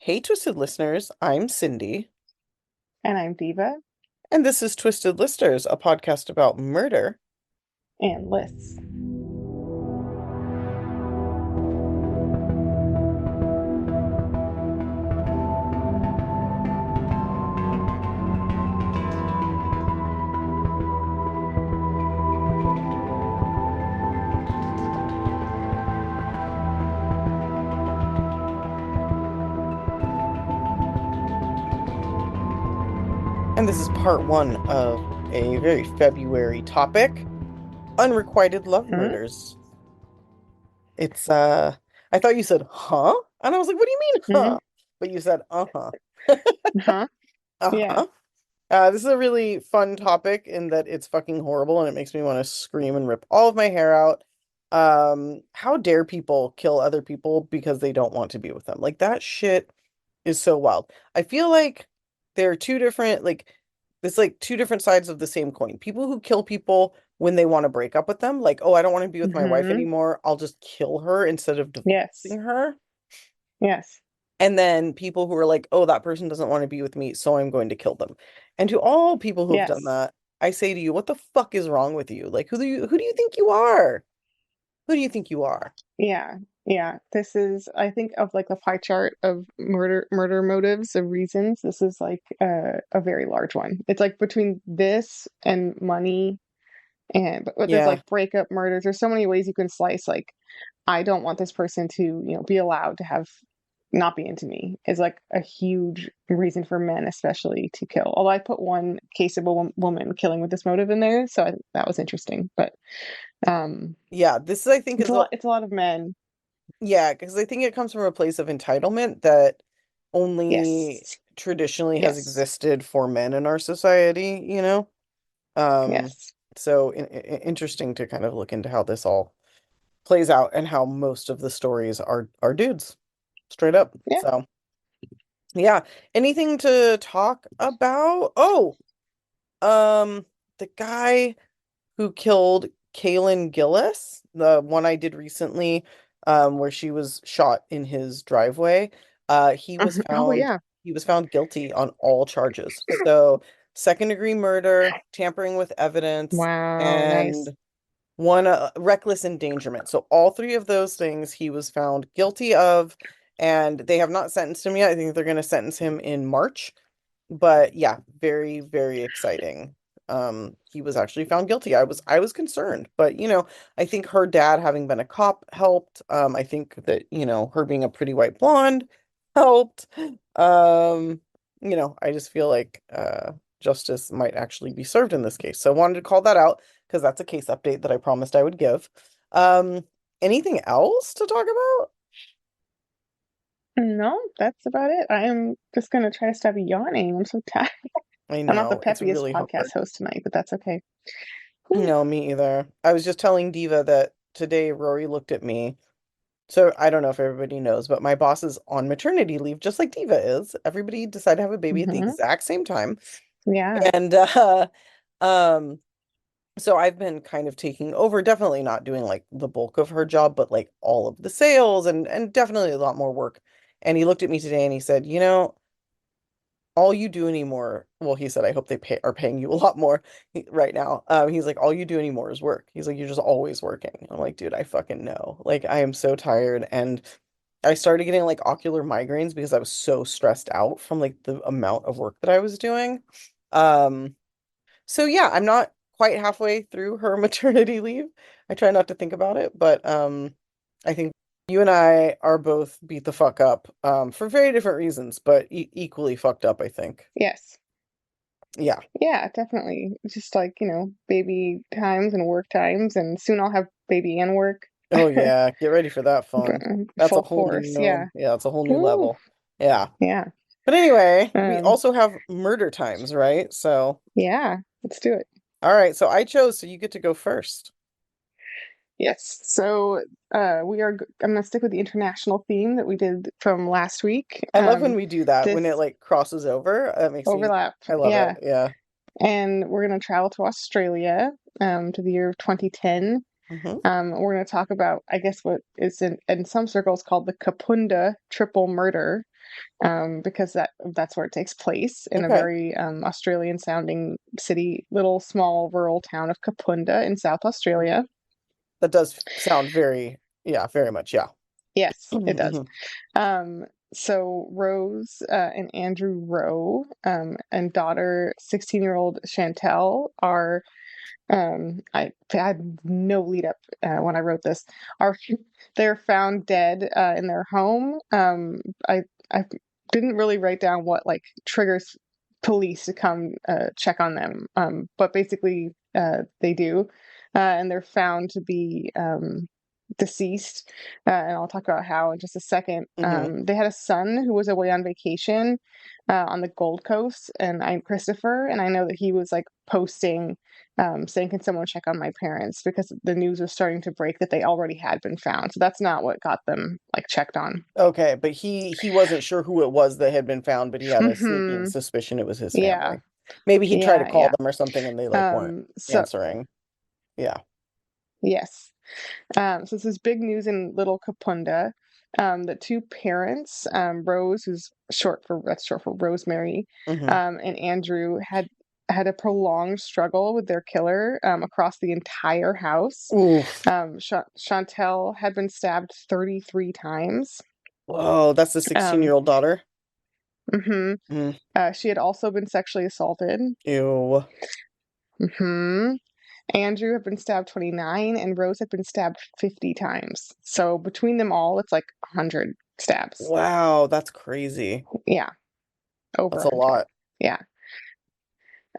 Hey, Twisted listeners, I'm Cindy, And I'm Diva and this is Twisted Listers, a podcast about murder. and lists. And this is part one of a very February topic, unrequited love Mm-hmm. murders. It's, I thought you said, huh? And I was like, what do you mean, huh? But you said, uh-huh. Huh? Yeah. Uh-huh. This is a really fun topic in that it's fucking horrible and it makes me want to scream and rip all of my hair out. How dare people kill other people because they don't want to be with them? Like that shit is so wild. I feel like there are it's like two different sides of the same coin. People who kill people when they want to break up with them, like, oh, I don't want to be with my wife Mm-hmm. anymore. I'll just kill her instead of Yes. divorcing her. Yes. And then people who are like, oh, that person doesn't want to be with me, so I'm going to kill them. And to all people who have done Yes. that, I say to you, what the fuck is wrong with you? Like, who do you think you are? Who do you think you are? Yeah. Yeah. This is, I think, of like the pie chart of murder motives of reasons. This is like a very large one. It's like between this and money, but there's Yeah. like breakup murders. There's so many ways you can slice. Like, I don't want this person to, be allowed to have not be into me is like a huge reason for men, especially to kill. Although I put one case of a woman killing with this motive in there, so that was interesting. But um, Yeah, this I think it's is a a lot. It's a lot of men. yeah, because I think it comes from a place of entitlement that only Yes. traditionally has Yes. existed for men in our society, you know? Um, Yes. so interesting to kind of look into how this all plays out and how most of the stories are dudes, straight up. Yeah. So yeah. Anything to talk about? Oh, um, the guy who killed Kaylin Gillis, the one I did recently, where she was shot in his driveway. He was Oh found yeah. he was found guilty on all charges. So second degree murder, tampering with evidence, Wow. Nice. and one reckless endangerment. So all three of those things he was found guilty of, and they have not sentenced him yet. I think they're going to sentence him in March. But yeah, very, very exciting. He was actually found guilty. I was concerned, but I think her dad having been a cop helped. I think that, her being a pretty white blonde helped. I just feel like justice might actually be served in this case. So I wanted to call that out because that's a case update that I promised I would give. Um, anything else to talk about? No, that's about it. I am just gonna try to stop yawning. I'm so tired. I I'm not the know it's peppiest really podcast hard. host tonight, but that's okay. Whew. No, me either. I was just telling Diva that today Rory looked at me. So I don't know if everybody knows, but my boss is on maternity leave, just like Diva is. Everybody decided to have a baby at the Mm-hmm. exact same time. Yeah. And um, so I've been kind of taking over, definitely not doing like the bulk of her job, but like all of the sales and definitely a lot more work. And he looked at me today and he said, all you do anymore, well, he said, I hope are paying you a lot more right now. He's like, all you do anymore is work. He's like, you're just always working. I'm like, dude, I fucking know. Like, I am so tired. And I started getting like ocular migraines because I was so stressed out from like the amount of work that I was doing. Um, so yeah, I'm not quite halfway through her maternity leave. I try not to think about it, but I think you and I are both beat the fuck up for very different reasons, but e equally fucked up, I think. Yes. Yeah. Yeah, definitely. It's just like, baby times and work times, and soon I'll have baby and work. Oh yeah, get ready for that But, fun. That's a full whole force. new, Yeah. yeah, it's a whole new Ooh, level. Yeah. yeah. But anyway, we Um, also have murder times, right? So, yeah, let's do it. all right, so I chose, so you get to go first. Yes. So, I'm gonna stick with the international theme that we did from last week. I love when we do that, when it This like crosses over. That makes me, overlap. I love it. Yeah. Yeah. And we're gonna travel to Australia, to the year of 2010. Hmm. We're going to talk about, I guess, what is in some circles called the Kapunda triple murder, because that's where it takes place in a Okay. very Australian sounding city, little small rural town of Kapunda in South Australia. That does sound very, yeah, very much, yeah. Yes, it does. Hmm. Um, so Rose and Andrew Rowe and daughter 16-year-old Chantel are I had no lead up when I wrote this. Are they're found dead in their home. I didn't really write down what like triggers police to come check on them, but basically they do, and they're found to be deceased. And I'll talk about how in just a second. Hmm. They had a son who was away on vacation on the Gold Coast, and I'm Christopher, and I know that he was like posting saying, "Can someone check on my parents?" Because the news was starting to break that they already had been found. So that's not what got them like checked on. Okay, but he wasn't sure who it was that had been found, but he had a sneaking Hmm. suspicion it was his Yeah, family. Maybe he tried to yeah, call yeah. them or something and they like weren't So answering. Yeah. yes, so this is big news in Little Kapunda. The two parents, Rose, who's short for Rosemary, Hmm. and Andrew had a prolonged struggle with their killer across the entire house. Oof. Chantel had been stabbed 33 times. Whoa, that's the 16-year-old Um, year old daughter. hmm Mm. She had also been sexually assaulted. Ew. hmm Andrew had been stabbed 29, and Rose had been stabbed 50 times. So between them all, it's like 100 stabs. Wow, that's crazy. Yeah, over That's a 100. lot. Yeah.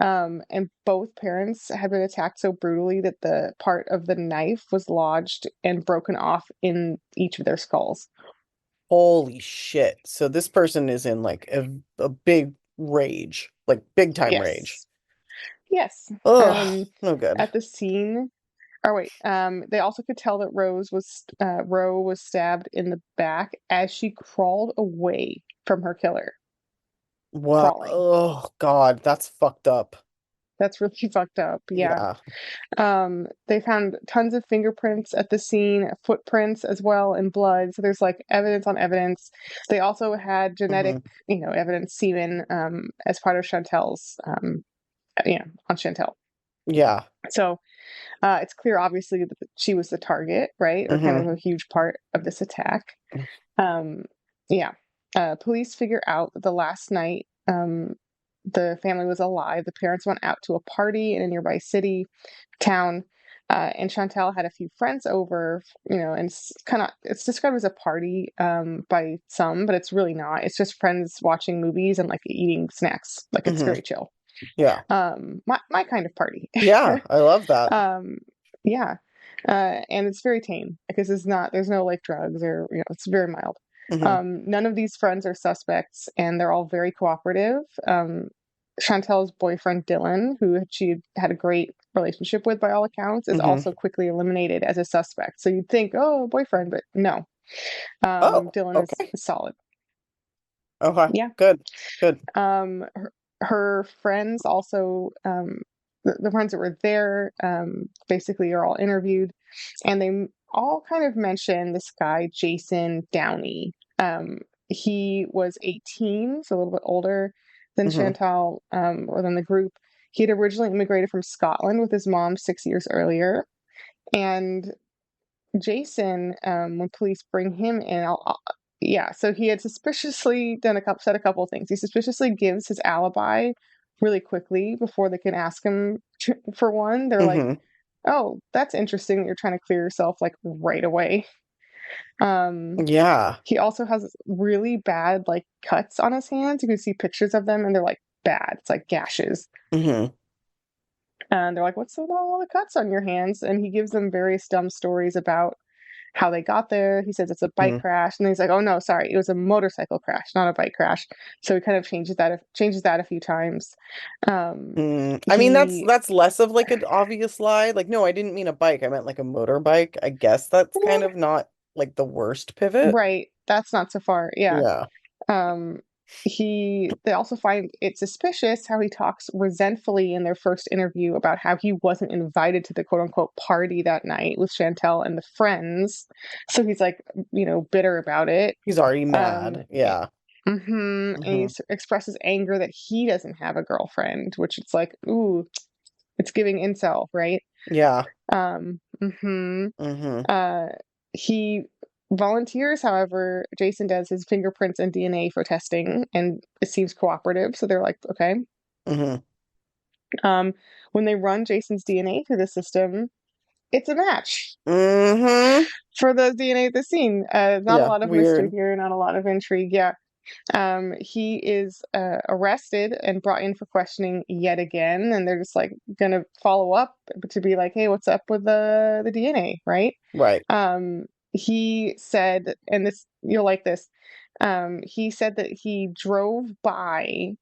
And both parents had been attacked so brutally that the part of the knife was lodged and broken off in each of their skulls. Holy shit. So this person is in like a big rage, like big time rage. Yes. Yes. Ugh, Um, no good. at the scene, or wait, they also could tell that Roe was stabbed in the back as she crawled away from her killer, Wow. crawling. Oh God, that's fucked up. That's really fucked up. Yeah. Yeah. They found tons of fingerprints at the scene, footprints as well, and blood. So there's like evidence on evidence. They also had genetic, Hmm. evidence, semen, as part of Chantel's, on Chantel. Yeah. So it's clear, obviously, that she was the target, right? Or kind of Hmm. a huge part of this attack. Um, yeah. Police figure out that the last night the family was alive. The parents went out to a party in a nearby town, and Chantal had a few friends over, and it's described as a party by some, but it's really not. It's just friends watching movies and like eating snacks. Like it's Hmm. very chill. Yeah. My kind of party. Yeah, I love that. um, yeah. And it's very tame because there's no like drugs or, it's very mild. Hmm. None of these friends are suspects and they're all very cooperative. Chantel's boyfriend, Dylan, who she had a great relationship with by all accounts, is Hmm. also quickly eliminated as a suspect. So you'd think, oh, boyfriend, but no. Oh, Dylan okay. is solid. Okay. Yeah. Good. Good. Her friends also, the friends that were there, basically are all interviewed, and they all kind of mention this guy, Jason Downie. He was 18, so a little bit older than Hmm. Chantal, or than the group. He had originally immigrated from Scotland with his mom 6 years earlier. And Jason, when police bring him in, yeah, so he had suspiciously said a couple of things. He suspiciously gives his alibi really quickly before they can ask him for one. They're like, Hmm. "Oh, that's interesting that you're trying to clear yourself like right away." Um, Yeah. he also has really bad like cuts on his hands. You can see pictures of them, and they're like bad. It's like gashes. Hmm. And they're like, "What's with all the cuts on your hands?" And he gives them various dumb stories about how they got there. He says it's a bike Hmm. crash, and then he's like, "Oh no, sorry, it was a motorcycle crash, not a bike crash." So he kind of changes that a few times. I mean, He that's less of like an obvious lie. Like, no, I didn't mean a bike. I meant like a motorbike. I guess that's kind eh, of not like the worst pivot. right, that's not so far, yeah. Yeah. Um, They also find it suspicious how he talks resentfully in their first interview about how he wasn't invited to the quote unquote party that night with Chantel and the friends. So he's like, bitter about it. He's already Um, mad. Yeah. and he Hmm. expresses anger that he doesn't have a girlfriend, which it's like, ooh, it's giving incel, right? Yeah. Um, hmm Hmm. uh, he volunteers, however, Jason does his fingerprints and DNA for testing, and it seems cooperative. So they're like, okay. Hmm. Um, when they run Jason's DNA through the system, it's a match Hmm. for the DNA at the scene. Not a Yeah. lot of mystery Weird. here, not a lot of intrigue. Yeah. He is arrested and brought in for questioning yet again, and they're just like gonna follow up to be like, "Hey, what's up with the DNA?" Right? Right. He said, and this you'll like this. He said that he drove by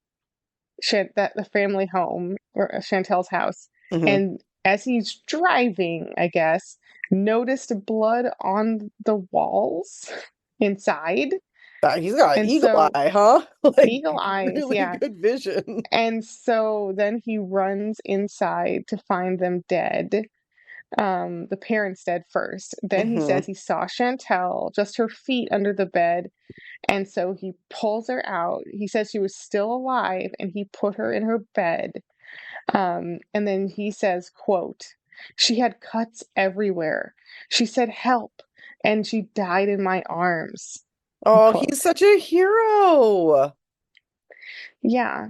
that the family home or Chantel's house, Hmm. and as he's driving, I guess, noticed blood on the walls inside, He's got and eagle so eye, huh? Like eagle eyes, really yeah. good vision. And so then he runs inside to find them dead. The parents dead first. Then he Hmm. says he saw Chantel, just her feet under the bed. And so he pulls her out. He says she was still alive and he put her in her bed. And then he says, quote, she had cuts everywhere. She said, help. And she died in my arms. Oh, he's Quote. such a hero. Yeah.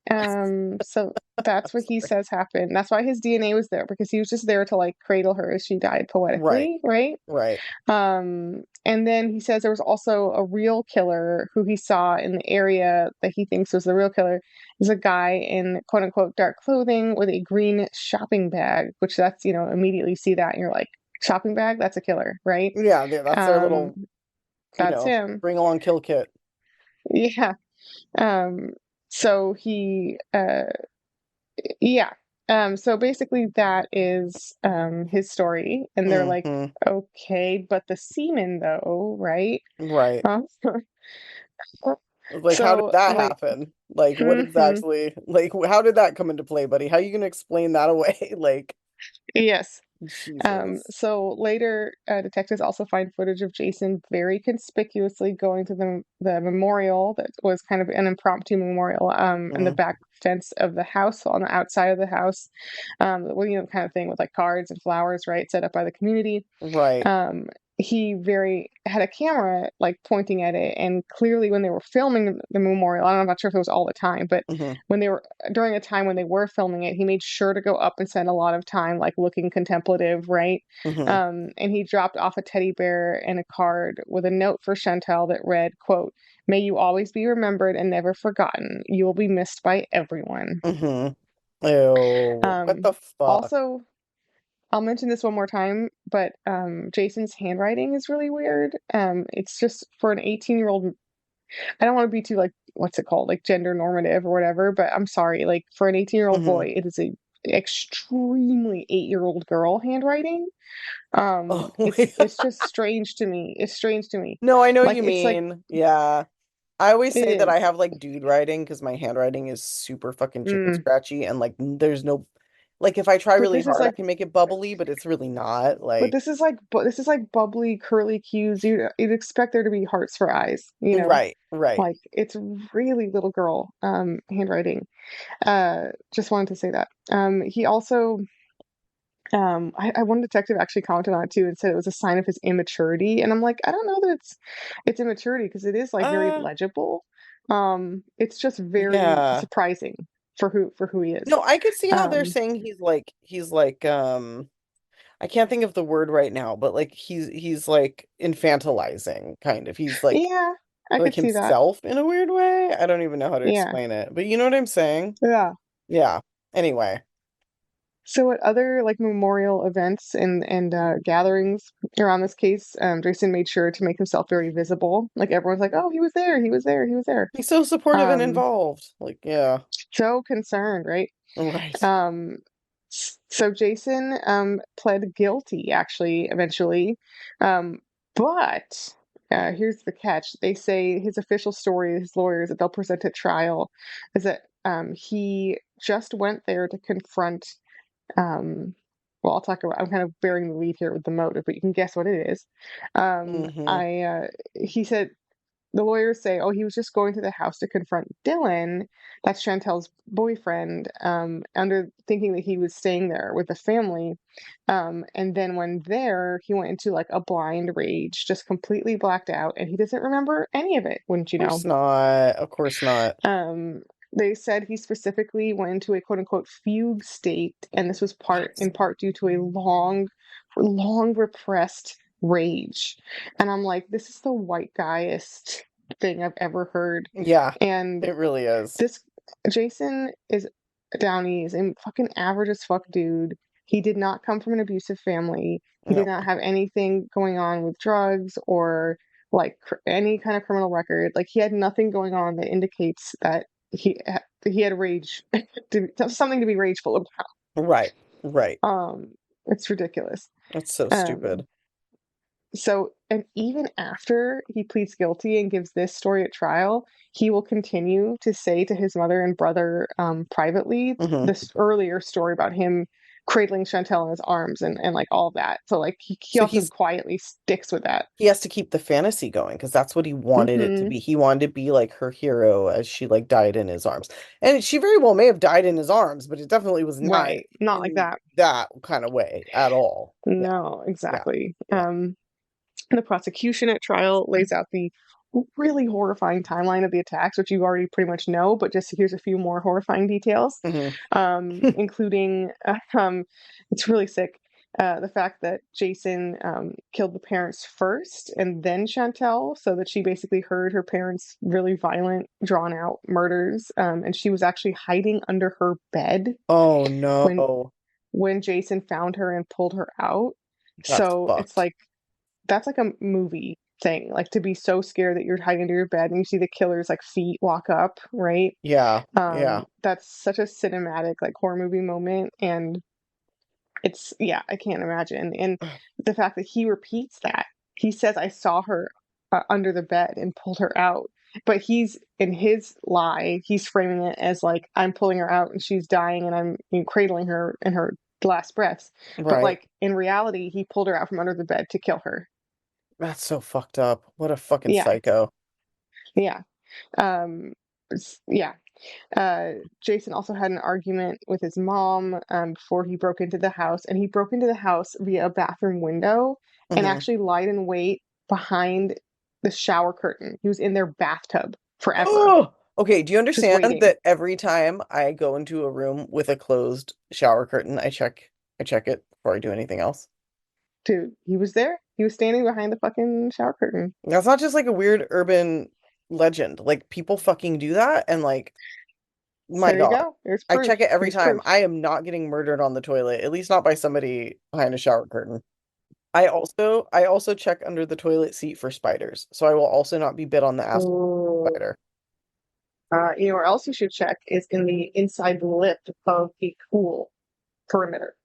So I'm that's what he sorry. says happened. That's why his DNA was there, because he was just there to like cradle her as she died Right. poetically, right? Right. And then he says there was also a real killer who he saw in the area that he thinks was the real killer. Is a guy in quote unquote dark clothing with a green shopping bag, which that's, immediately see that and you're like, shopping bag? That's a killer, right? Yeah, that's their Um, little, that's him. bring along kill kit. Yeah. Um, so yeah. So basically that is his story. And they're like, Hmm. okay, but the semen though, right? Right. Uh, Like, how did so that like happen? Like, what mhm, exactly, like, how did that come into play, buddy? How are you gonna explain that away? Like, yes. Jesus. So later, detectives also find footage of Jason very conspicuously going to the memorial that was kind of an impromptu memorial in the Mm, back fence of the house, on the outside of the house, well, kind of thing with like cards and flowers, right, set up by the community. right. um, he very had a camera like pointing at it, and clearly when they were filming the memorial, I'm not sure if it was all the time, but Hmm. when they were during a time when they were filming it, he made sure to go up and spend a lot of time like looking contemplative, right? Hmm. And he dropped off a teddy bear and a card with a note for Chantel that read, quote, may you always be remembered and never forgotten. You will be missed by everyone. Hmm. Ew, what um the fuck? Also, I'll mention this one more time, but Jason's handwriting is really weird. It's just for an 18-year-old. I don't want to be too like what's it called, like gender normative or whatever, but I'm sorry, like for an 18-year-old Hmm. boy, it is a extremely 8-year-old girl handwriting. Oh my It's just strange to me. It's strange to me. No, I know what Like you it's like mean. Yeah. I always it say that I is. have like dude writing because my handwriting is super fucking chicken Mm. scratchy and like there's no like if I try But really this is hard I like can make it bubbly, but it's really not. Like this is like bubbly curly cues. You'd expect there to be hearts for eyes, right, right. Like it's really little girl handwriting. Just wanted to say that. He also one detective actually commented on it too and said it was a sign of his immaturity. And I'm like, I don't know that it's immaturity because it is like very Uh legible. It's just very yeah. surprising for who he is. No, I could see how they're Um, saying he's like I can't think of the word right now, but like he's like infantilizing kind of. He's yeah, I like could see that. himself in a weird way. I don't even know how to Yeah, explain it, but you know what I'm saying? yeah. Yeah. Anyway. So at other like memorial events and gatherings around this case, Jason made sure to make himself very visible. Like everyone's like, "Oh, he was there. He was there. He was there." He's so supportive and Um, involved. Like, yeah. so concerned, right? Right. Um, so Jason pled guilty actually eventually, but here's the catch. They say his official story, his lawyers that they'll present at trial, is that he just went there to confront. Um, well, I'll talk about. I'm kind of bearing the lead here with the motive, but you can guess what it is. Hmm. He said the lawyers say, oh, he was just going to the house to confront Dylan, that's Chantel's boyfriend, under thinking that he was staying there with the family. And then when there, he went into like a blind rage, just completely blacked out, and he doesn't remember any of it, wouldn't you Of know? course not. Of course not. Um, they said he specifically went into a quote unquote fugue state, and this was That's, in part due to a long repressed rage. And I'm like, this is the white guyest thing I've ever heard. yeah, And it really is. this Jason is Downie is a fucking average as fuck dude. He did not come from an abusive family. He did No. not have anything going on with drugs or like any kind of criminal record. Like he had nothing going on that indicates that he had rage, something to be rageful about. Right. Right. It's ridiculous. That's so Um, stupid. so, and even after he pleads guilty and gives this story at trial, he will continue to say to his mother and brother privately Hmm. this earlier story about him cradling Chantel in his arms and like all that. So, like, he So also quietly sticks with that. he has to keep the fantasy going because that's what he wanted it to Hmm. be. He wanted to be like her hero as she like died in his arms. And she very well may have died in his arms, but it definitely was not Right. Not like in that. that kind of way at all. Yeah. No, Yeah. exactly. Yeah. The prosecution at trial lays out the really horrifying timeline of the attacks, which you already pretty much know, but just here's a few more horrifying details, Hmm. including it's really sick. The fact that Jason killed the parents first and then Chantel, so that she basically heard her parents' really violent, drawn out murders, and she was actually hiding under her bed Oh when no. Jason found her and pulled her out. That's So it's fucked. like that's like a movie thing, like to be so scared that you're hiding under your bed and you see the killer's like feet walk up, right? Yeah. Yeah. That's such a cinematic like horror movie moment, and it's yeah, I can't imagine. And the fact that he repeats that, he says, "I saw her under the bed and pulled her out." But he's in his lie, he's framing it as like I'm pulling her out and she's dying and I'm cradling her in her last breaths. But Right. like in reality, he pulled her out from under the bed to kill her. That's so fucked up. What a fucking Yeah, psycho. yeah. Um, yeah. Jason also had an argument with his mom before he broke into the house, and he broke into the house via a bathroom window and Hmm. actually lied in wait behind the shower curtain. He was in their bathtub forever, Oh, okay. Do you just understand waiting. that every time I go into a room with a closed shower curtain, I check it before I do anything else? Dude, he was there. He was standing behind the fucking shower curtain. That's not just like a weird urban legend. Like people fucking do that and like my There you God. go. There's I proof. check it every There's time. proof. I am not getting murdered on the toilet, at least not by somebody behind a shower curtain. I also check under the toilet seat for spiders. So I will also not be bit on the ass by a Oh. spider. You know where else you should check is in the inside lip of a pool perimeter.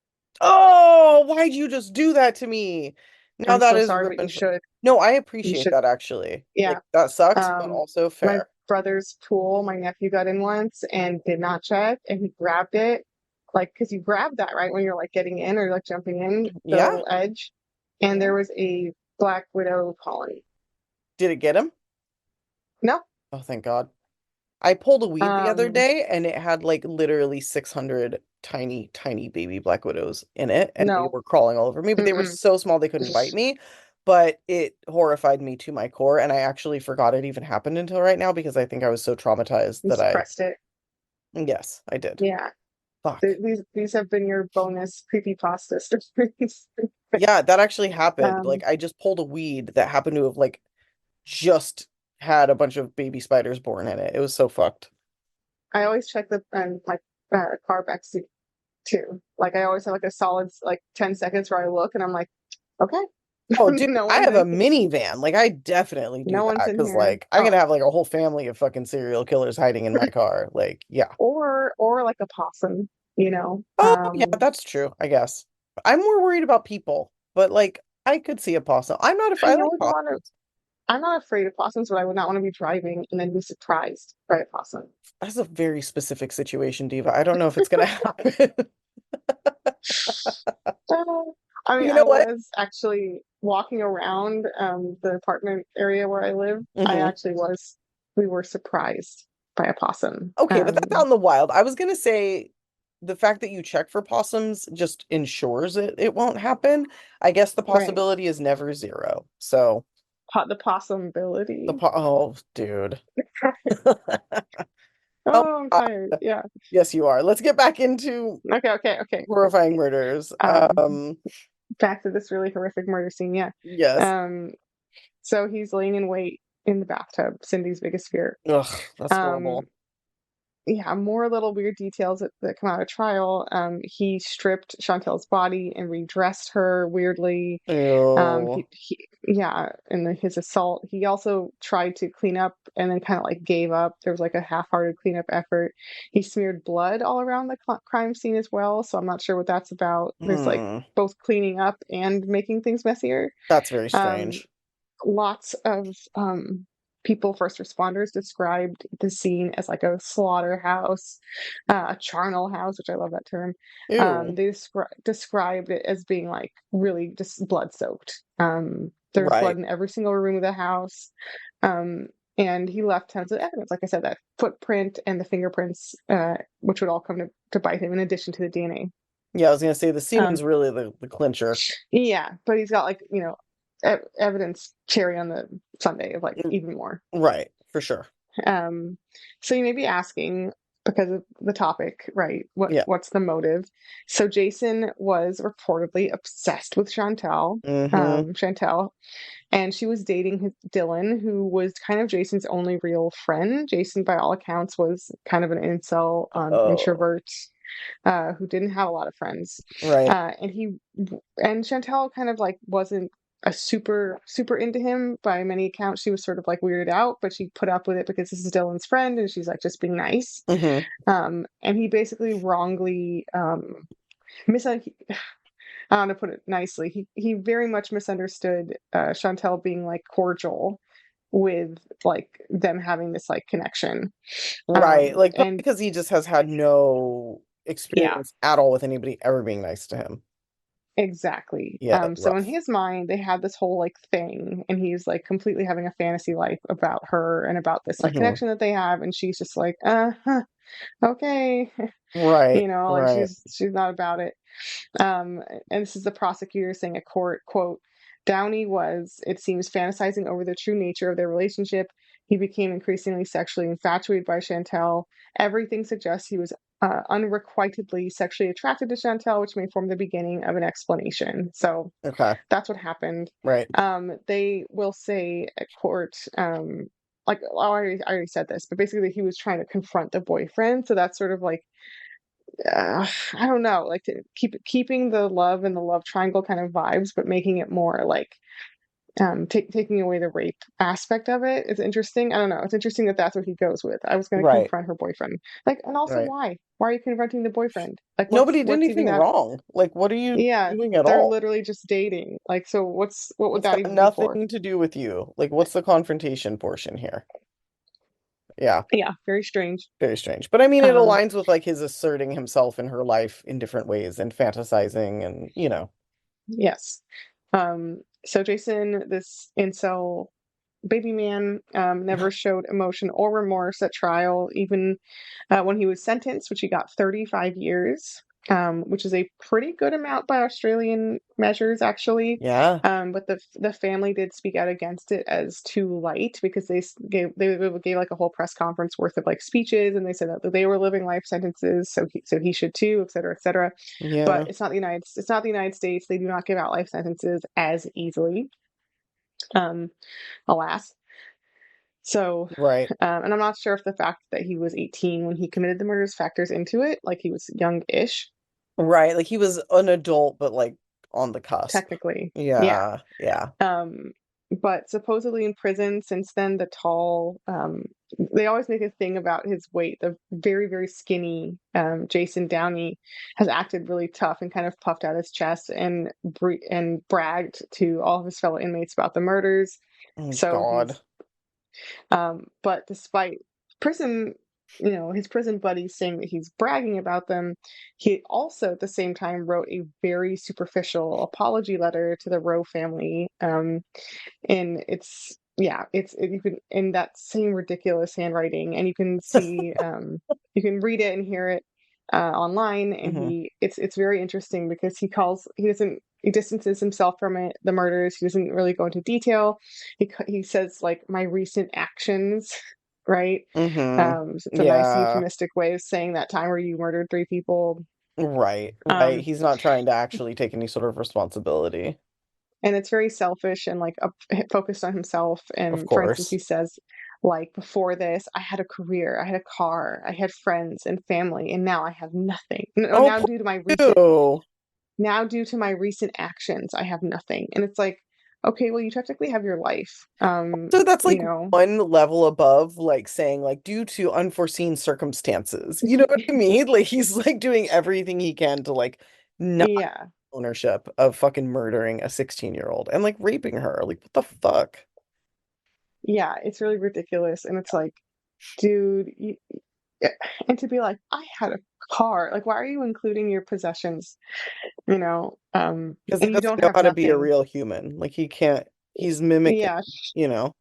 Oh, why'd you just do that to me? Now I'm that so is sorry, but you ruined for... should. No, I You appreciate should. that actually. Yeah. Like that sucks, but Um, also my fair. brother's pool, my nephew got in once and did not check, and he grabbed it, like, because you grab that, right, when you're like getting in or like jumping in the Yeah? little edge, and Yeah. there was a black widow colony. Did it get him? No, Oh, thank God. I pulled a weed the other um, day and it had like literally 600 tiny, tiny baby black widows in it, and they no, were crawling all over me, but they were mm-mm. so small they couldn't bite me. But it horrified me to my core, and I actually forgot it even happened until right now because I think I was so traumatized You that I... suppressed it. Yes, I did. Yeah, Fuck. these have been your bonus creepypasta stories. Yeah, that actually happened. Like um, I just pulled a weed that happened to have like just had a bunch of baby spiders born in it. It was so fucked. I always check the my car backseat too. Like I always have like a solid like 10 seconds where I look and I'm like, okay, Oh, dude, no I one's have a in here. minivan. Like I definitely do No one's that in because here. like I'm Oh, gonna have like a whole family of fucking serial killers hiding in my car. Like, yeah. or like a possum, you know. Oh, yeah, that's true, I guess. I'm more worried about people, but like I could see a possum. I'm not if I I know like what you want to. possums. I'm not afraid of possums, but I would not want to be driving and then be surprised by a possum. That's a very specific situation, Diva. I don't know if it's gonna happen. Uh, I mean, You I know what? was actually walking around the apartment area where I live. Hmm. We were surprised by a possum. Okay, but that's out in the wild. I was gonna say the fact that you check for possums just ensures it won't happen. I guess the Right. possibility is never zero. So The possibility. oh, dude. Oh Oh, I'm my tired. God. Yeah. Yes, you are. Let's get back into Okay. horrifying murders. Um, Back to this really horrific murder scene. Yeah. Yes. Um, so he's laying in wait in the bathtub, Cindy's biggest fear. Ugh, that's Um, horrible. yeah, more little weird details that come out of trial. He stripped Chantel's body and redressed her weirdly. Ew. Yeah, and then his assault. He also tried to clean up and then kind of like gave up. There was like a half-hearted cleanup effort. He smeared blood all around the crime scene as well, so I'm not sure what that's about. There's like Hmm. both cleaning up and making things messier. That's very Um, strange. Lots of people, first responders, described the scene as like a slaughterhouse, a charnel house, which I love that term. Ew. They described it as being like really just blood soaked. There's blood Right. in every single room of the house. Um, and he left tons of evidence. Like I said, that footprint and the fingerprints, which would all come to bite him in addition to the DNA. Yeah, I was gonna say the Um, semen's really the clincher. yeah, but he's got like, evidence cherry on the Sunday of like Mm, even more. right, for sure. Um, so you may be asking, because of the topic, right? Yeah. What's the motive? So Jason was reportedly obsessed with Mm-hmm. Chantel, and she was dating Dylan, who was kind of Jason's only real friend. Jason, by all accounts, was kind of an incel, Oh, introvert, who didn't have a lot of friends. right. And Chantel kind of like wasn't a super into him by many accounts. She was sort of like weirded out, but she put up with it because this is Dylan's friend and she's like just being nice. Mm-hmm. And he basically wrongly mis I don't know how to put it nicely. He very much misunderstood Chantel being like cordial with like them having this like connection. Right. Like probably And because he just has had no yeah, experience at all with anybody ever being nice to him. exactly. Yeah, that's So in rough. his mind, they had this whole like thing, and he's like completely having a fantasy life about her and about this like Hmm. connection that they have, and she's just like, huh, okay, Right, like right. she's not about it. And this is the prosecutor saying at court, quote, Downie was, it seems, fantasizing over the true nature of their relationship. He became increasingly sexually infatuated by Chantel. Everything suggests he was unrequitedly sexually attracted to Chantel, which may form the beginning of an explanation. So Okay. that's what happened. Right. They will say at court, like, oh, I already said this, but basically he was trying to confront the boyfriend. So that's sort of like, I don't know, like to keeping the love and the love triangle kind of vibes, but making it more like taking away the rape aspect of it is interesting. I don't know. It's interesting that that's what he goes with. I was going to Right. confront her boyfriend, like, and also Right. why? Why are you confronting the boyfriend? Like, Nobody did what's even anything that? wrong. Like, what are you Yeah, doing at they're all? literally just dating. Like, so what would It's that got even be for? nothing to do with you. Like, what's the confrontation portion here? Yeah, Yeah, very strange. very strange. But I mean, it Um, aligns with like his asserting himself in her life in different ways and fantasizing and, yes. So Jason, this incel baby man, never showed emotion or remorse at trial, even when he was sentenced, which he got 35 years, which is a pretty good amount by Australian measures, actually. Yeah. But the family did speak out against it as too light because they gave like a whole press conference worth of like speeches, and they said that they were living life sentences, so he should too, et cetera, et cetera. But Yeah. it's not the United States. They do not give out life sentences as easily. Um, Alas. So, Right. and I'm not sure if the fact that he was 18 when he committed the murders factors into it, like he was young-ish, Right. Like he was an adult, but like on the cusp. technically. Yeah. Yeah. Yeah. Um, but supposedly in prison since then, they always make a thing about his weight. The very, very skinny Jason Downie has acted really tough and kind of puffed out his chest and bragged to all of his fellow inmates about the murders. Oh So God. but despite prison, his prison buddies saying that he's bragging about them, he also at the same time wrote a very superficial apology letter to the Rowe family. And you can in that same ridiculous handwriting, and you can see, you can read it and hear it online, and Hmm. it's very interesting because he distances himself from the murders. He doesn't really go into detail. He says like my recent actions, right? Hmm. It's a nice Yeah. euphemistic way of saying that time where you murdered three people. Right. Right. Um, He's not trying to actually take any sort of responsibility. and it's very selfish and like focused on himself. Of And for instance, course. he says, like, before this, I had a career, I had a car, I had friends and family, and now I have nothing. No, Oh, poor you. now due to my recent actions, I have nothing. And it's like, okay, well, you technically have your life. So that's You like know, one level above, like saying like due to unforeseen circumstances. You know what I mean? Like he's like doing everything he can to like not yeah, ownership of fucking murdering a 16-year-old and like raping her. Like what the fuck? yeah, it's really ridiculous. And it's like, dude, yeah, and to be like, I had a car. Like, why are you including your possessions? Because he And you doesn't don't know have how to be a nothing. real human. Like he can't, he's mimicking, Yeah, you know,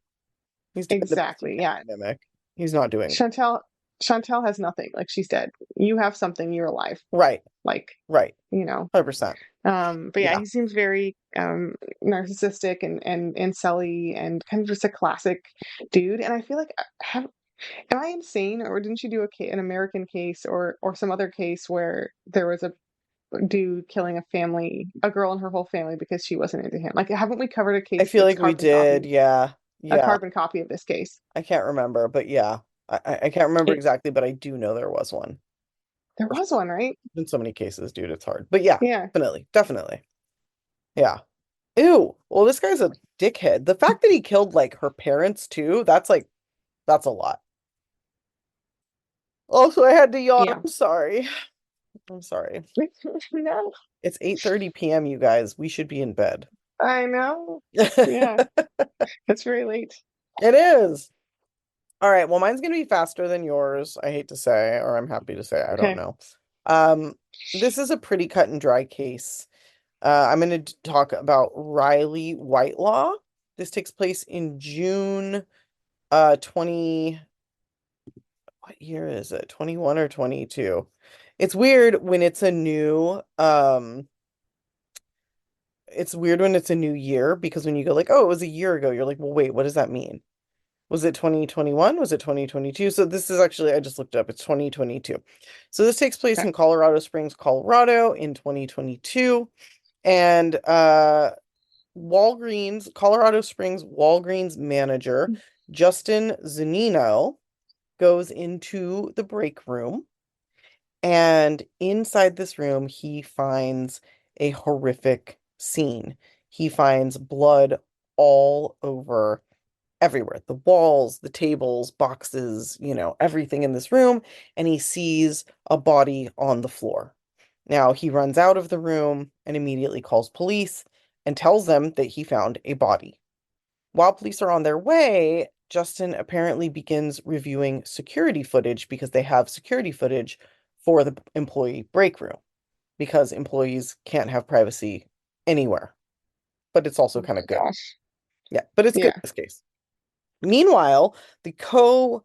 he's doing the best he exactly. can Yeah. to mimic. He's not doing Chantel Chantel has nothing. Like she's dead. You have something, you're alive. right, Like, right. you know. 100%. But yeah, Yeah. he seems very narcissistic and incelly and kind of just a classic dude. And I feel like am I insane, or didn't you do an American case or some other case where there was a dude killing a girl and her whole family because she wasn't into him? Like, haven't we covered a I case feel that's like we did. Yeah. a Yeah. carbon copy of this case? I can't remember, but yeah. I can't remember It, exactly, but I do know there was one. there For was sure. one, right? In so many cases, dude, it's hard. But yeah, Yeah. definitely. Definitely. Yeah. Ew. Well, this guy's a dickhead. The fact that he killed like her parents too, that's a lot. Also, I had to yawn. Yeah. I'm sorry. I'm sorry. No, It's 8:30 p.m., you guys. We should be in bed. I know. Yeah, it's very late. It is. All right. Well, mine's gonna be faster than yours, I hate to say, or I'm happy to say, I don't Okay. know. Um, this is a pretty cut and dry case. I'm going to talk about Riley Whitelaw. This takes place in June 20, what year is it? 21 or 22? It's weird when it's weird when it's a new year because when you go like, "Oh, it was a year ago." You're like, "Well, wait, what does that mean?" Was it 2021? Was it 2022? So this is actually, I just looked it up. It's 2022. So this takes place Okay. in Colorado Springs, Colorado in 2022. And Colorado Springs Walgreens manager Justin Zunino goes into the break room, and inside this room, he finds a horrific scene. He finds blood all over everywhere, the walls, the tables, boxes, everything in this room, and he sees a body on the floor. Now, he runs out of the room and immediately calls police and tells them that he found a body. While police are on their way, Justin apparently begins reviewing security footage because they have security footage for the employee break room because employees can't have privacy anywhere. But it's also Oh kind of my good. gosh. Yeah, but it's good Yeah. in this case. Meanwhile, the co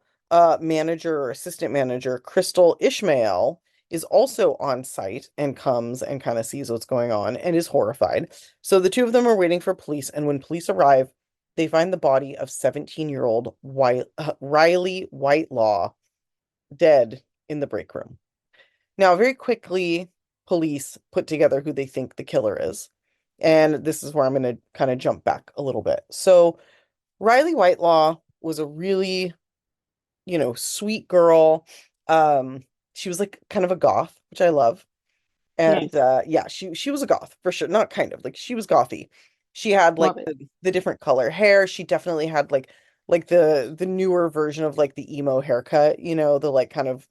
manager or assistant manager, Crystal Ishmael, is also on site and comes and kind of sees what's going on and is horrified. So the two of them are waiting for police, and when police arrive, they find the body of 17-year-old Riley Whitelaw dead in the break room. Now, very quickly, police put together who they think the killer is. And this is where I'm going to kind of jump back a little bit. So, Riley Whitelaw was a really, sweet girl. Um, she was like kind of a goth, which I love. And Nice. yeah, she was a goth for sure. Not kind of, like she was gothy. She had like Love it. the different color hair. She definitely had like the newer version of like the emo haircut, the like kind of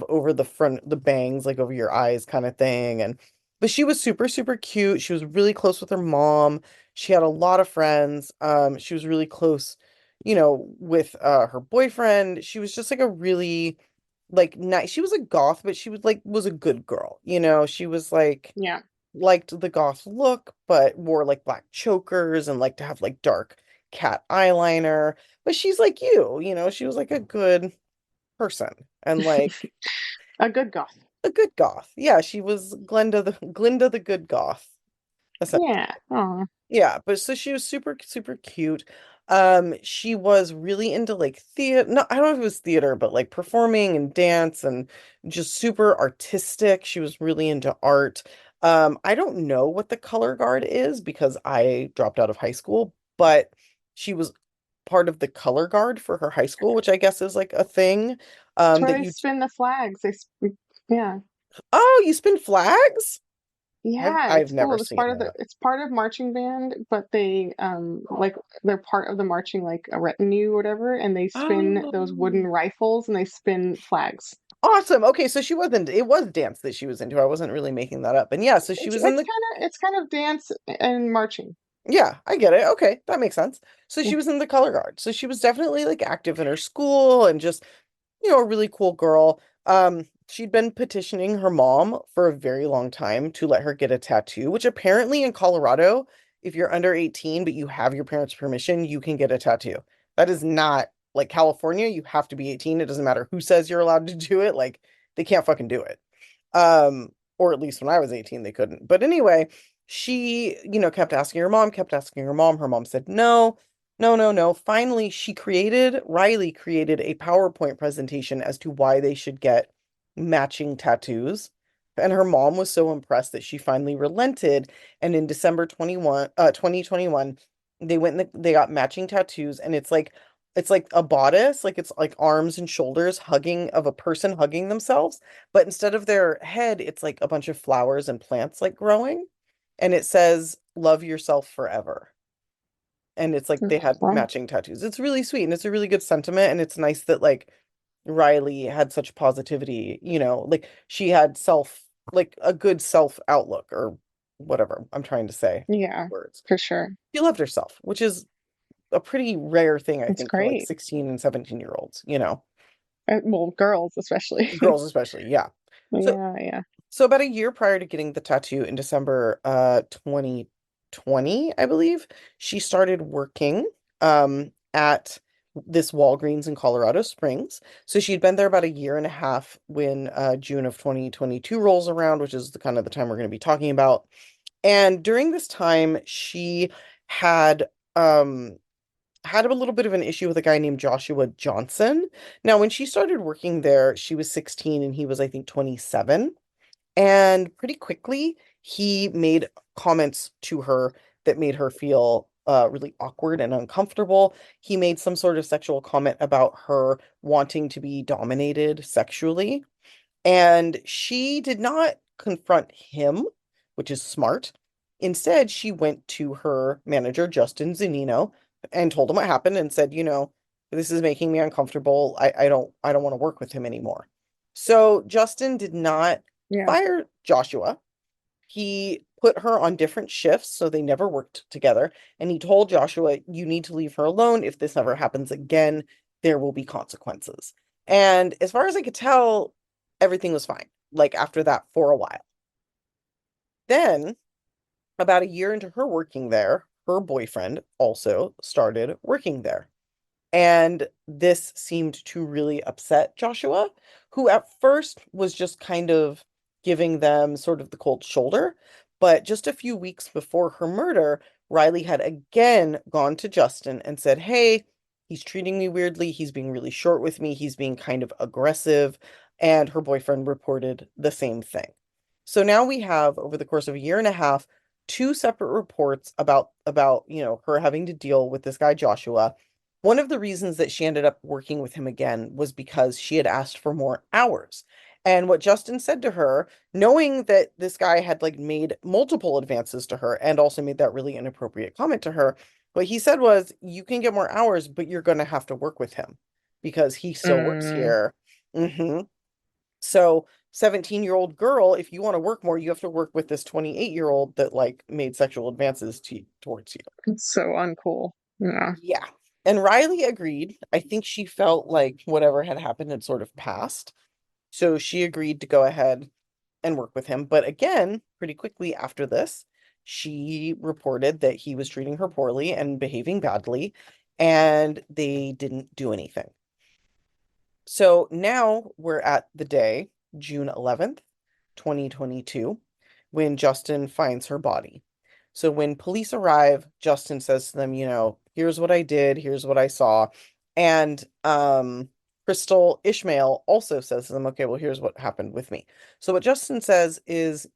over the front, the bangs like over your eyes kind of thing, and But she was super, super cute. She was really close with her mom. She had a lot of friends. She was really close, with her boyfriend. She was just like a really like nice. She was a goth, but she was a good girl. She was like Yeah. liked the goth look, but wore like black chokers and liked to have like dark cat eyeliner. But she's like she was like a good person and like A good goth. a good goth. Yeah, she was Glinda the good goth. Yeah. Oh, Yeah, but so she was super, super cute. She was really into like theater. No, I don't know if it was theater, but like performing and dance and just super artistic. She was really into art. I don't know what the color guard is because I dropped out of high school, but she was part of the color guard for her high school, which I guess is like a thing. it's where That they you, spin the flags. Yeah. oh, you spin flags? Yeah, I've it's cool. never seen that. It's part of marching band, but they like they're part of the marching like a retinue or whatever, and they spin those Oh. wooden rifles and they spin flags. Awesome. Okay, so it was dance that she was into. I wasn't really making that up. And yeah, so she was in the, It's kind of dance and marching. yeah, I get it. Okay, that makes sense. So Mm. she was in the color guard. So she was definitely like active in her school and just, a really cool girl. She'd been petitioning her mom for a very long time to let her get a tattoo, which apparently in Colorado, if you're under 18 but you have your parents' permission, you can get a tattoo. That is not like California, you have to be 18. It doesn't matter who says you're allowed to do it. Like they can't fucking do it. Or at least when I was 18, they couldn't. But anyway, she, kept asking her mom, kept asking her mom. Her mom said no, no, no, no. Finally, Riley created a PowerPoint presentation as to why they should get matching tattoos. And her mom was so impressed that she finally relented. And in December 2021, they got matching tattoos. And it's like a bodice, like it's like arms and shoulders hugging of a person hugging themselves. But instead of their head, it's like a bunch of flowers and plants like growing. And it says, love yourself forever. And it's like they had Well, matching tattoos. It's really sweet and it's a really good sentiment. And it's nice that like Riley had such positivity, like she had like a good self outlook or whatever I'm trying to say. yeah, Words. for sure. She loved herself, which is a pretty rare thing, I It's think, for like great. 16 and 17-year-olds. Well, girls especially. Girls especially, yeah. So Yeah, yeah. so about a year prior to getting the tattoo in December 2020, I believe, she started working at this Walgreens in Colorado Springs. So she'd been there about a year and a half when June of 2022 rolls around, which is the kind of the time we're going to be talking about. And during this time, she had um had a little bit of an issue with a guy named Joshua Johnson. Now, when she started working there, she was 16 and he was, I think, 27. And pretty quickly, he made comments to her that made her feel really awkward and uncomfortable. He made some sort of sexual comment about her wanting to be dominated sexually. And she did not confront him, which is smart. Instead, she went to her manager, Justin Zanino, and told him what happened and said, this is making me uncomfortable. I don't want to work with him anymore. So Justin did not Yeah. fire Joshua. He put her on different shifts, so they never worked together. And he told Joshua, you need to leave her alone. If this ever happens again, there will be consequences. And as far as I could tell, everything was fine, like after that for a while. Then, about a year into her working there, her boyfriend also started working there. And this seemed to really upset Joshua, who at first was just kind of giving them sort of the cold shoulder. But just a few weeks before her murder, Riley had again gone to Justin and said, hey, he's treating me weirdly. He's being really short with me. He's being kind of aggressive. And her boyfriend reported the same thing. So now we have, over the course of a year and a half, two separate reports about her having to deal with this guy Joshua. One of the reasons that she ended up working with him again was because she had asked for more hours. And what Justin said to her, knowing that this guy had like made multiple advances to her and also made that really inappropriate comment to her, what he said was, you can get more hours, but you're going to have to work with him because he still works Mm, here. hmm So 17-year-old girl, if you want to work more, you have to work with this 28-year-old that like made sexual advances towards you. It's so uncool. Yeah. Yeah. And Riley agreed. I think she felt like whatever had happened had sort of passed. So she agreed to go ahead and work with him. But again, pretty quickly after this, she reported that he was treating her poorly and behaving badly, and they didn't do anything. So now we're at the day, June 11th, 2022, when Justin finds her body. So when police arrive, Justin says to them, here's what I did, here's what I saw. And Crystal Ishmael also says to them, okay, well, here's what happened with me. So what Justin says is,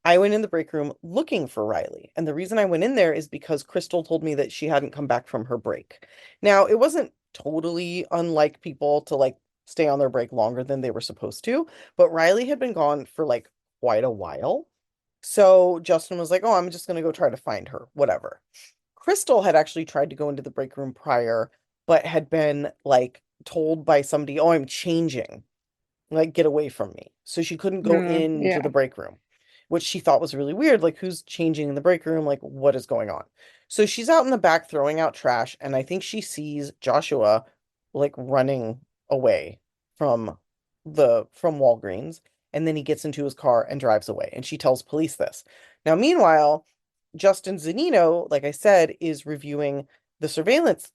I went in the break room looking for Riley. And the reason I went in there is because Crystal told me that she hadn't come back from her break. Now, it wasn't totally unlike people to like stay on their break longer than they were supposed to, but Riley had been gone for like quite a while. So Justin was like, "Oh, I'm just going to go try to find her, whatever." Crystal had actually tried to go into the break room prior, but had been like told by somebody, "Oh, I'm changing." Like get away from me. So she couldn't go into Yeah. the break room, which she thought was really weird. Like, who's changing in the break room? Like, what is going on? So she's out in the back throwing out trash, and I think she sees Joshua like running away from from Walgreens, and then he gets into his car and drives away. And she tells police this. Now, meanwhile, Justin Zanino, like I said, is reviewing the surveillance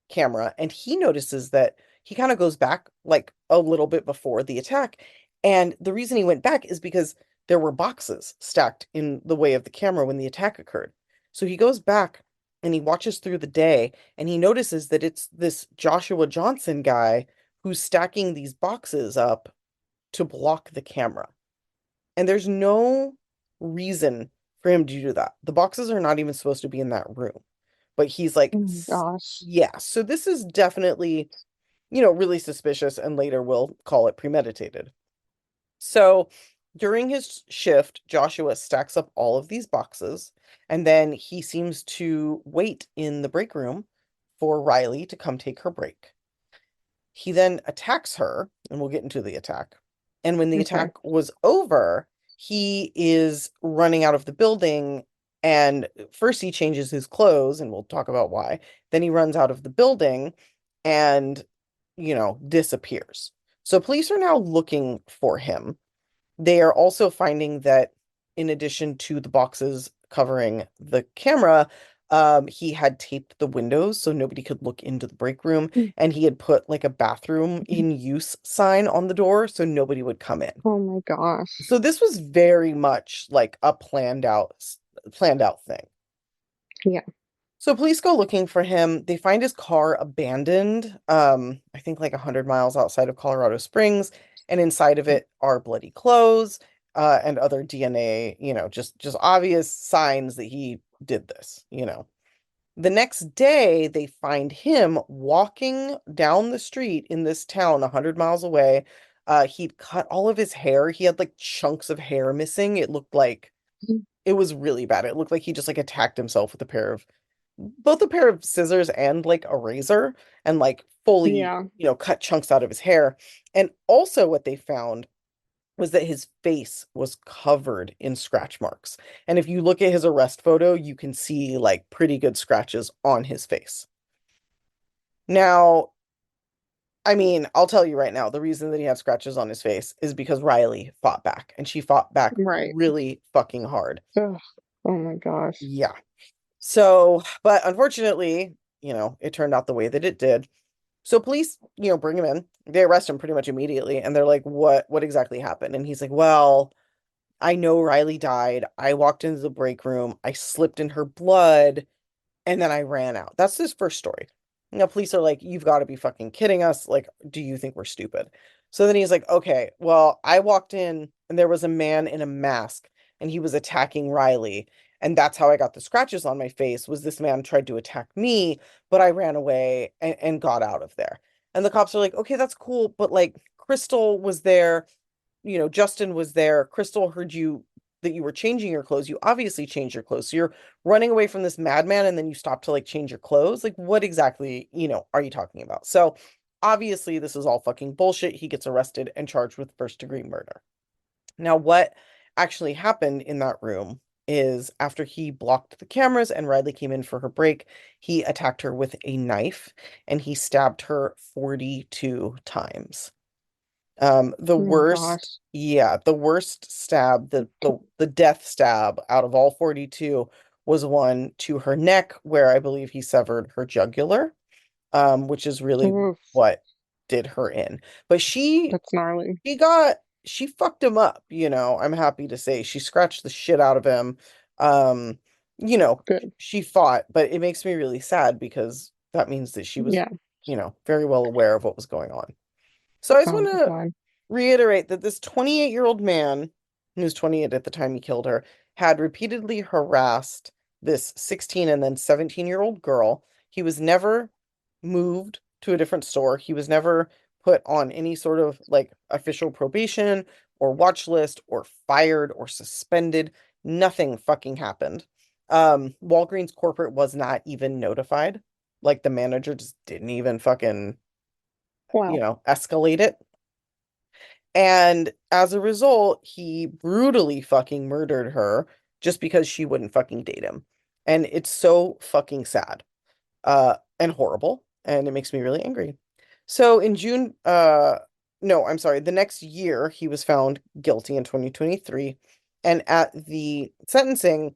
camera, and he notices that he kind of goes back like a little bit before the attack. And the reason he went back is because there were boxes stacked in the way of the camera when the attack occurred. So he goes back and he watches through the day, and he notices that it's this Joshua Johnson guy who's stacking these boxes up to block the camera. And there's no reason for him to do that. The boxes are not even supposed to be in that room. But he's like, Oh my gosh. yeah, so this is definitely, really suspicious, and later we'll call it premeditated. So during his shift, Joshua stacks up all of these boxes, and then he seems to wait in the break room for Riley to come take her break. He then attacks her, and we'll get into the attack. And when the Okay. attack was over, he is running out of the building. And first, he changes his clothes, and we'll talk about why. Then he runs out of the building and, disappears. So police are now looking for him. They are also finding that in addition to the boxes covering the camera, he had taped the windows so nobody could look into the break room, and he had put like a bathroom in use sign on the door so nobody would come in. Oh my gosh. So this was very much like a planned out thing. Yeah. So police go looking for him. They find his car abandoned, I think like 100 miles outside of Colorado Springs, and inside of it are bloody clothes, and other DNA, just obvious signs that he did this. The next day, they find him walking down the street in this town 100 miles away. He'd cut all of his hair. He had like chunks of hair missing. It looked like it was really bad. It looked like he just like attacked himself with both a pair of scissors and like a razor, and like fully, Yeah. cut chunks out of his hair. And also what they found was that his face was covered in scratch marks. And if you look at his arrest photo, you can see like pretty good scratches on his face. Now, I mean, I'll tell you right now, the reason that he has scratches on his face is because Riley fought back, and she fought back Right. really fucking hard. Ugh. Oh my gosh. Yeah. So, but unfortunately, it turned out the way that it did. So police, bring him in. They arrest him pretty much immediately, and they're like, what exactly happened?" And he's like, "Well, I know Riley died. I walked into the break room. I slipped in her blood, and then I ran out." That's his first story. Now, police are like, "You've got to be fucking kidding us. Like, do you think we're stupid?" So then he's like, "Okay, well, I walked in and there was a man in a mask, and he was attacking Riley. And that's how I got the scratches on my face, was this man tried to attack me, but I ran away and got out of there." And the cops are like, "Okay, that's cool. But like Crystal was there, Justin was there. Crystal heard you that you were changing your clothes. You obviously changed your clothes. So you're running away from this madman, and then you stop to like change your clothes. Like, what exactly, are you talking about?" So Obviously, this is all fucking bullshit. He gets arrested and charged with first-degree murder. Now, what actually happened in that room is after he blocked the cameras and Riley came in for her break, he attacked her with a knife and he stabbed her 42 times. The Oh my worst, gosh. yeah, the worst stab, the death stab out of all 42 was one to her neck where I believe he severed her jugular, which is really Oof, what did her in. But that's gnarly. she fucked him up, I'm happy to say. She scratched the shit out of him. Um, you know, Good. she fought, but it makes me really sad because that means that she was, Yeah. very well aware of what was going on. So I just Oh want my to God. reiterate that this 28-year-old man, who was 28 at the time he killed her, had repeatedly harassed this 16 and then 17-year-old girl. He was never moved to a different store. He was never put on any sort of like official probation or watch list or fired or suspended. Nothing fucking happened. Walgreens corporate was not even notified. Like the manager just didn't even fucking, Wow. escalate it. And as a result, he brutally fucking murdered her just because she wouldn't fucking date him. And it's so fucking sad, and horrible, and it makes me really angry. So in June, no, I'm sorry, the next year he was found guilty in 2023. And at the sentencing,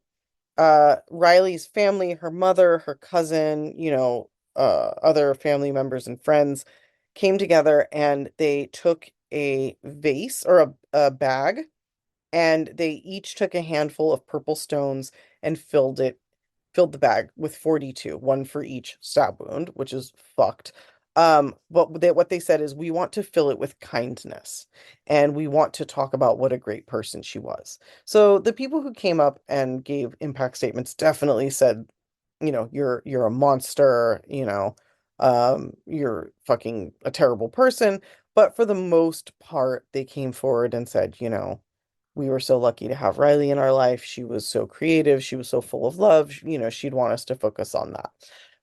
Riley's family, her mother, her cousin, other family members and friends came together and they took a vase or a bag and they each took a handful of purple stones and filled the bag with 42, one for each stab wound, which is fucked. But what they said is we want to fill it with kindness and we want to talk about what a great person she was. So the people who came up and gave impact statements definitely said, you're a monster, you're fucking a terrible person. But for the most part, they came forward and said, we were so lucky to have Riley in our life. She was so creative. She was so full of love. She'd want us to focus on that.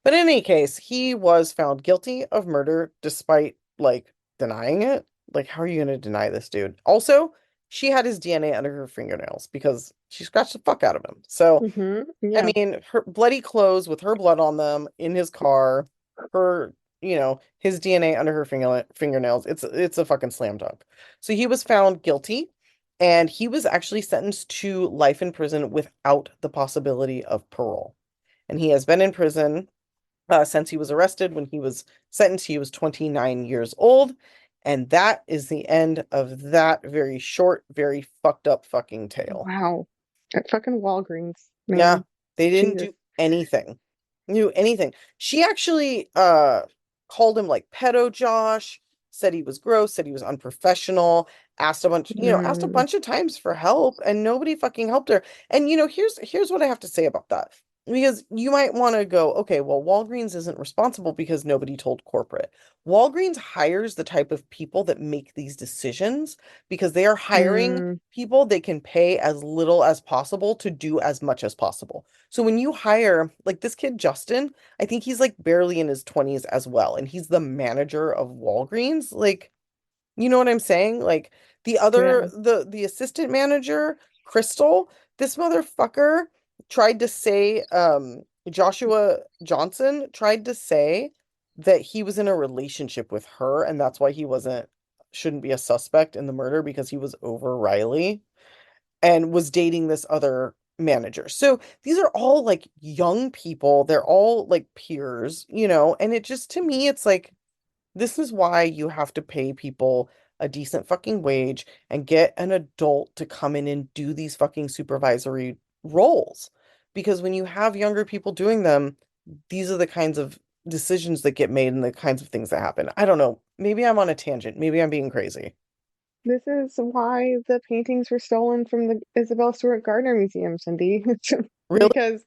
But in any case, he was found guilty of murder despite like denying it. Like, how are you going to deny this dude? Also, she had his DNA under her fingernails because she scratched the fuck out of him. So, I Yeah. mean, her bloody clothes with her blood on them in his car, her, his DNA under her fingernails. It's a fucking slam dunk. So he was found guilty and he was actually sentenced to life in prison without the possibility of parole. And he has been in prison since he was arrested. When he was sentenced, he was 29 years old. And that is the end of that very short, very fucked up fucking tale. Wow. At fucking Walgreens, Yeah, man. they didn't Jesus. do anything. Do anything. She actually called him like pedo Josh, said he was gross, said he was unprofessional, asked a Mm, bunch of times for help and nobody fucking helped her. And here's what I have to say about that. Because you might want to go, okay, well, Walgreens isn't responsible because nobody told corporate. Walgreens hires the type of people that make these decisions because they are hiring mm, people they can pay as little as possible to do as much as possible. So when you hire like this kid Justin, I think he's like barely in his 20s as well, and he's the manager of Walgreens. Like, you know what I'm saying? Like yeah. the assistant manager, Crystal, this motherfucker tried to say Joshua Johnson tried to say that he was in a relationship with her and that's why he shouldn't be a suspect in the murder because he was over Riley and was dating this other manager. So these are all like young people. They're all like peers, and it just to me it's like this is why you have to pay people a decent fucking wage and get an adult to come in and do these fucking supervisory roles. Because when you have younger people doing them, these are the kinds of decisions that get made and the kinds of things that happen. I don't know. Maybe I'm on a tangent. Maybe I'm being crazy. This is why the paintings were stolen from the Isabel Stewart Gardner Museum, Cindy. Really? Because,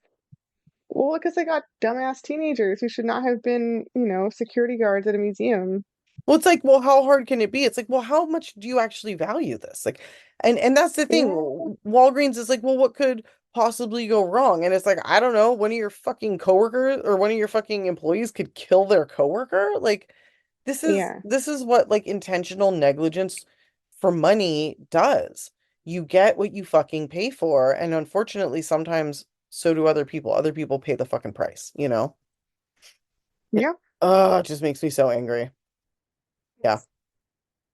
well, because they got dumbass teenagers who should not have been, security guards at a museum. Well, it's like, well, how hard can it be? It's like, well, how much do you actually value this? Like, and that's the thing. Yeah. Walgreens is like, well, what could possibly go wrong? And it's like, I don't know, one of your fucking coworkers or one of your fucking employees could kill their coworker. Like, Yeah. this is what like intentional negligence for money does. You get what you fucking pay for, and unfortunately, sometimes so do other people. Other people pay the fucking price, you know? It, Yeah. it just makes me so angry. Yeah,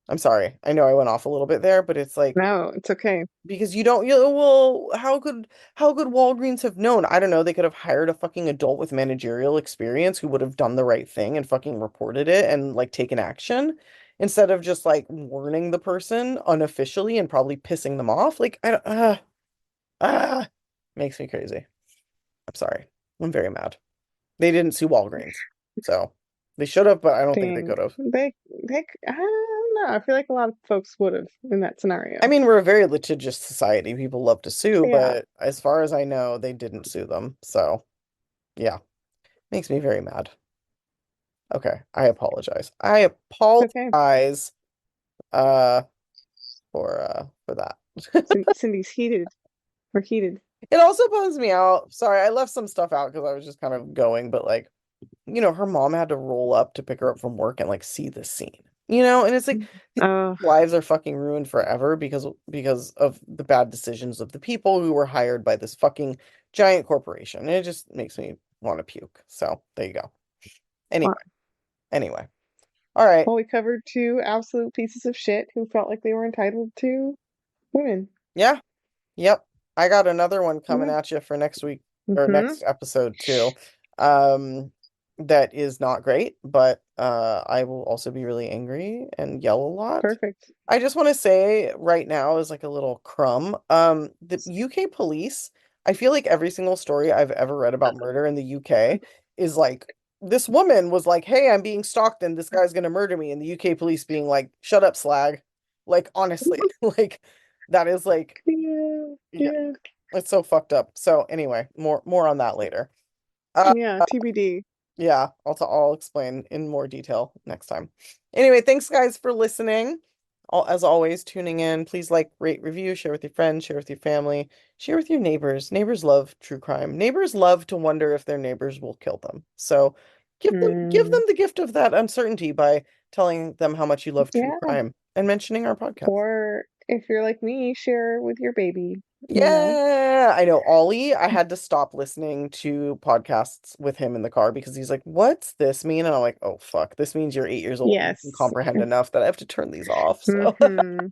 I'm sorry. I know I went off a little bit there, but it's like No, it's okay. because you don't, well, how could Walgreens have known? I don't know. They could have hired a fucking adult with managerial experience who would have done the right thing and fucking reported it and like taken action instead of just like warning the person unofficially and probably pissing them off. Like I don't, ah, makes me crazy. I'm sorry. I'm very mad. They didn't sue Walgreens, so they should have, but I don't think they Dang. could have. I don't know. I feel like a lot of folks would have in that I scenario. mean, we're a very litigious society. People love to sue, Yeah. but as far as I know, they didn't sue them. So, yeah, makes me very mad. Okay, I apologize. I It's okay. apologize uh for that. Cindy's heated. We're heated. It also bums me out. Sorry, I left some stuff out because I was just kind of going, but like, her mom had to roll up to pick her up from work and like see this scene. And it's like these Oh, lives are fucking ruined forever because of the bad decisions of the people who were hired by this fucking giant corporation. And it just makes me want to puke. So there you go. Anyway, well, anyway. All right. we covered two absolute pieces of shit who felt like they were entitled to women. Yeah. Yep. I got another one coming Yeah. at you for next week or Mm-hmm. next episode too. Um, that is not great, but I will also be really angry and yell a lot. Perfect. I just want to say right now is like a little crumb. The UK police, I feel like every single story I've ever read about murder in the UK is like this woman was like, "Hey, I'm being stalked and this guy's gonna murder me," and the UK police being like, "Shut up, slag." Like honestly, like that is like Yeah. yeah, Yeah. it's so fucked up. So anyway, more on that later. Uh, Yeah. TBD. yeah, I'll explain in more detail next time. Anyway, thanks guys for listening. As always, tuning in. Please like, rate, review, share with your friends, share with your family, share with your neighbors. Neighbors love true crime. Neighbors love to wonder if their neighbors will kill them. So give them Mm, the gift of that uncertainty by telling them how much you love true yeah. crime and mentioning our podcast. Or if you're like me, share with your baby, you know? Yeah, I know. Ollie, I had to stop listening to podcasts with him in the car because he's like, "What's this mean?" And I'm like, "Oh fuck, this means you're 8 years old and you can Yes. comprehend enough that I have to turn these off." So Mm-hmm.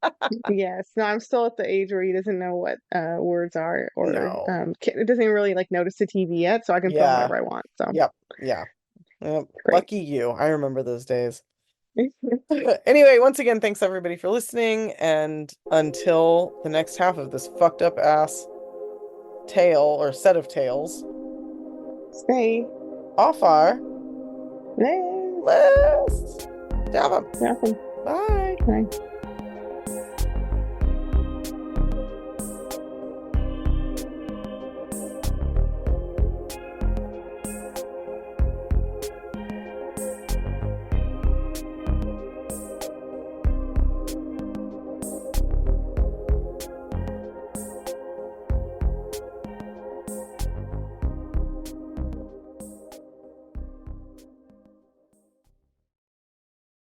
Yes. No, I'm still at the age where he doesn't know what words are, or no, it doesn't even really like notice the TV yet, so I can put on yeah, whatever I want. So yep, yeah, yep. great. Lucky you. I remember those days. Anyway, once again, thanks everybody for listening, and until the next half of this fucked up ass tale or set of tales, Stay. off our Yes. list. Java. Nothing. Bye. Bye.